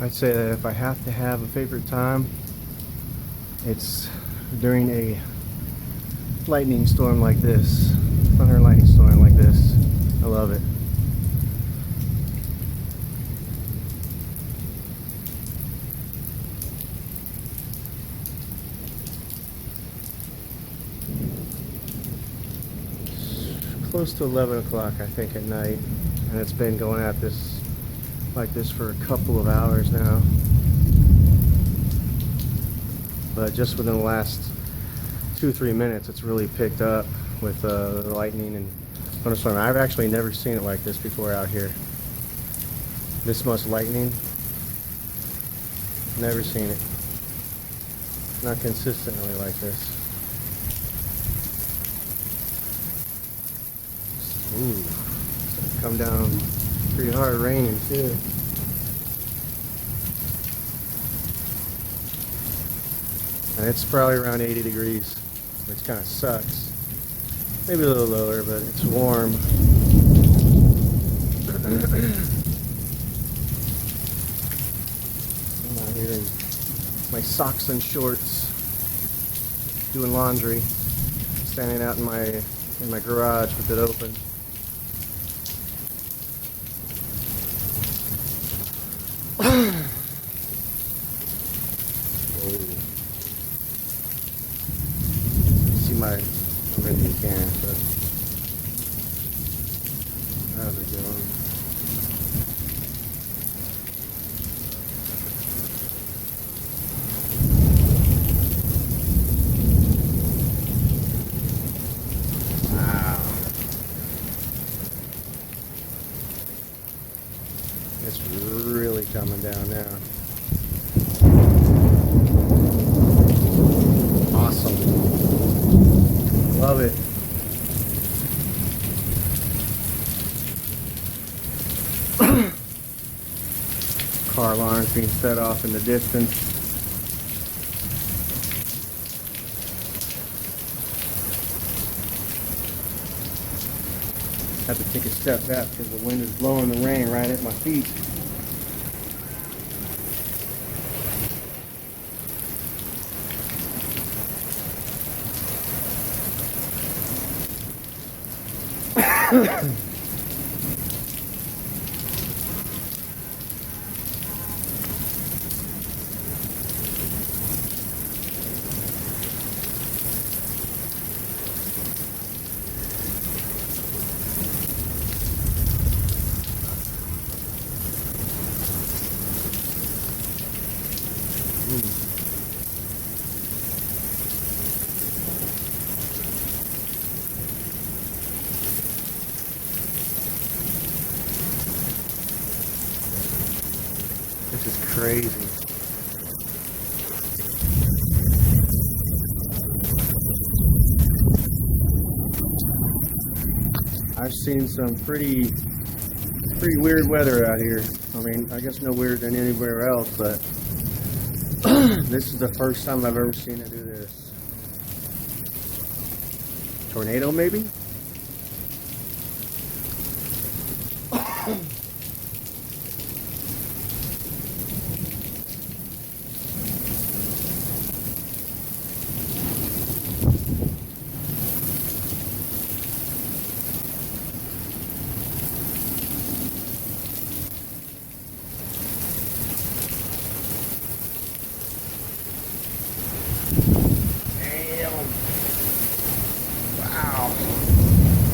I'd say that if I have to have a favorite time, it's during a lightning storm like this, thunder and lightning storm like this. I love it. Close to 11 o'clock, I think, at night, and it's been going at this like this for a couple of hours now. But just within the last 2-3 minutes, it's really picked up with the lightning and thunderstorm. I've actually never seen it like this before out here. This much lightning, never seen it. Not consistently like this. Ooh, it's gonna come down pretty hard, raining too. And it's probably around 80 degrees, which kind of sucks. Maybe a little lower, but it's warm. I'm out here in my socks and shorts, doing laundry, standing out in my garage with it open. Maybe you can, but how's it going? Wow. It's really coming down now. Awesome. Love it. Car alarms being set off in the distance. Have to take a step back because the wind is blowing the rain right at my feet. This is crazy. I've seen some pretty weird weather out here. I mean, I guess no weirder than anywhere else, but this is the first time I've ever seen it do this. Tornado, maybe?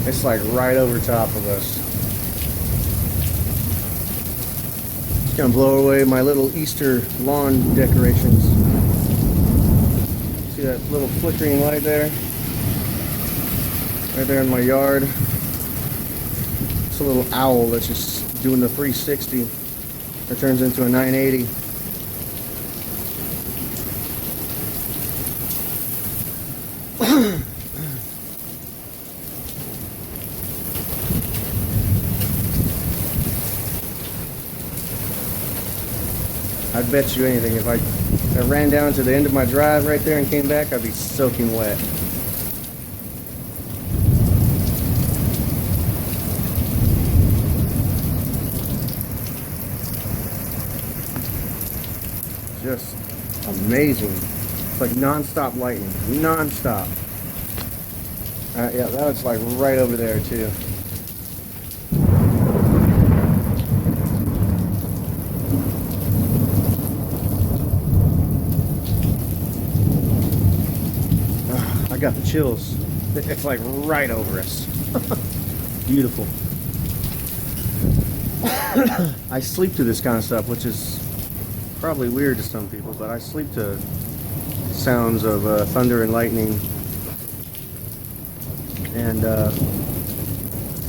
It's like right over top of us. It's gonna blow away my little Easter lawn decorations. See that little flickering light there? Right there in my yard. It's a little owl that's just doing the 360. That turns into a 980. I'd bet you anything, if I ran down to the end of my drive right there and came back, I'd be soaking wet. just amazing. It's like non-stop lightning, non-stop. Yeah, that's like right over there too. I got the chills. It's like right over us. Beautiful. I sleep to this kind of stuff, which is probably weird to some people, but I sleep to sounds of thunder and lightning and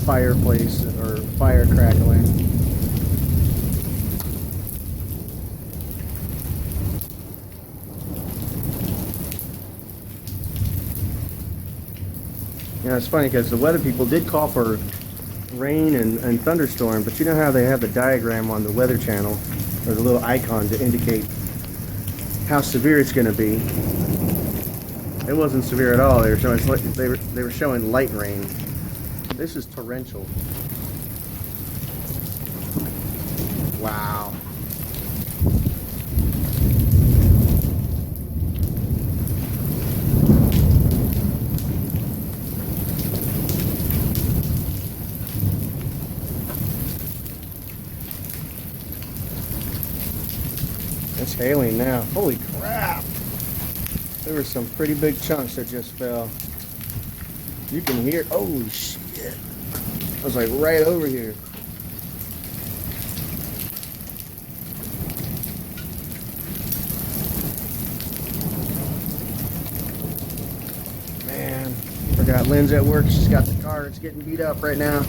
fireplace or fire crackling. You know, it's funny because the weather people did call for rain and thunderstorm, but you know how they have the diagram on the weather channel, or the little icon to indicate how severe it's going to be. It wasn't severe at all. They were showing they were showing light rain. This is torrential. Wow. It's hailing now. Holy crap! There were some pretty big chunks that just fell. You can hear. Holy shit! I was like right over here. Man, forgot Lynn's at work. She's got the car. It's getting beat up right now.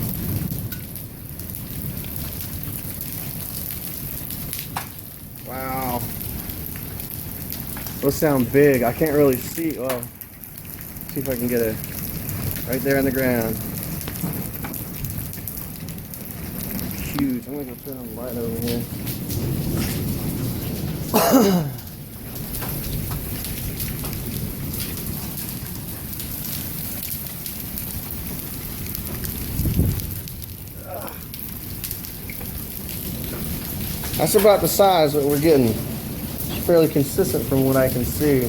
Wow. Those sound big. I can't really see. Well, see if I can get it right there on the ground. Huge. I'm going to go turn on the light over here. That's about the size that we're getting. It's fairly consistent from what I can see.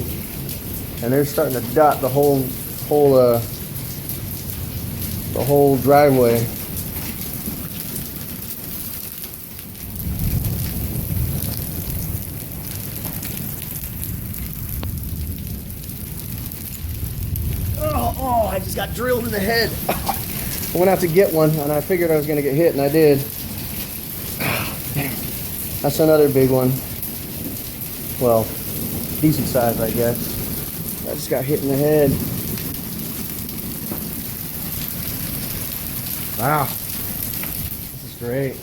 And they're starting to dot the whole driveway. Oh, I just got drilled in the head. I went out to get one and I figured I was going to get hit, and I did. That's another big one. Well, decent size, I guess. I just got hit in the head. Wow. This is great.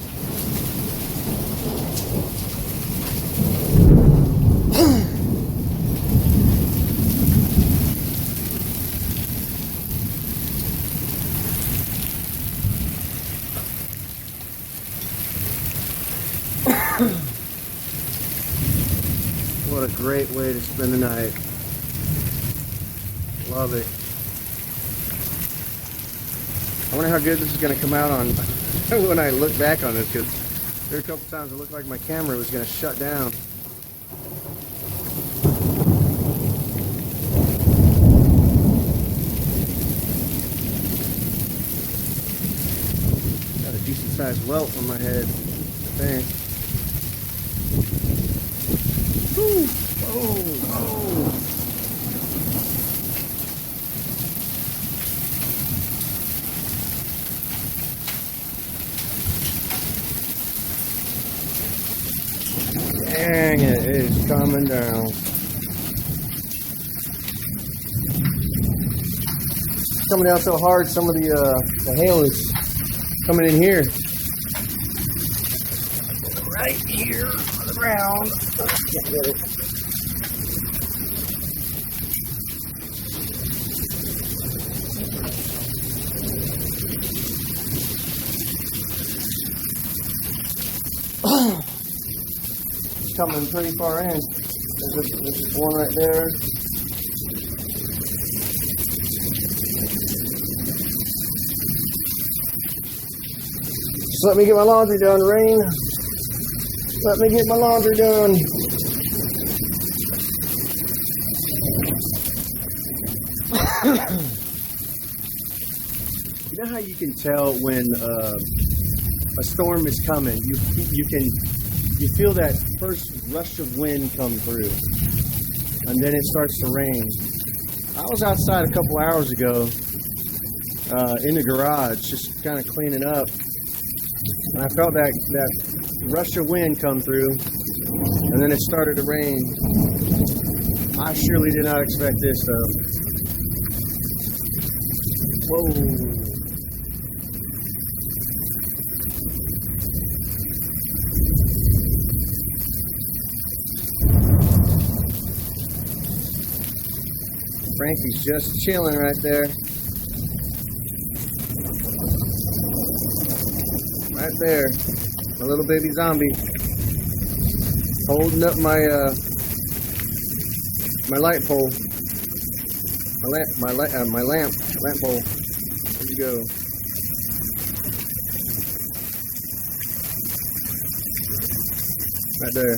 What a great way to spend the night. Love it. I wonder how good this is going to come out on when I look back on this, because there were a couple times it looked like my camera was going to shut down. Got a decent sized welt on my head, I think. Woo. Oh. Dang, it is coming down. Coming down so hard, some of the hail is coming in here. Right here on the ground. Can't get it. It's coming pretty far in. There's just one right there. Just let me get my laundry done, Rain. Let me get my laundry done. You know how you can tell when a storm is coming? You feel that first rush of wind come through, and then it starts to rain. I was outside a couple hours ago in the garage, just kind of cleaning up, and I felt that rush of wind come through, and then it started to rain. I surely did not expect this, though. Whoa. Frankie's just chilling right there. Right there. My little baby zombie. Holding up my light pole. My lamp pole. There you go. Right there.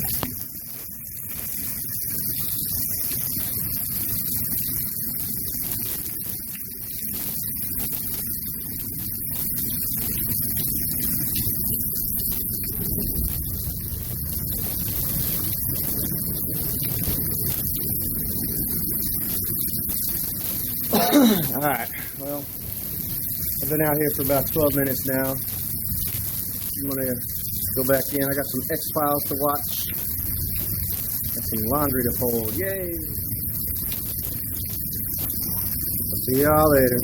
Alright, well, I've been out here for about 12 minutes now. I'm going to go back in. I got some X-Files to watch. Got some laundry to fold. Yay! I'll see y'all later.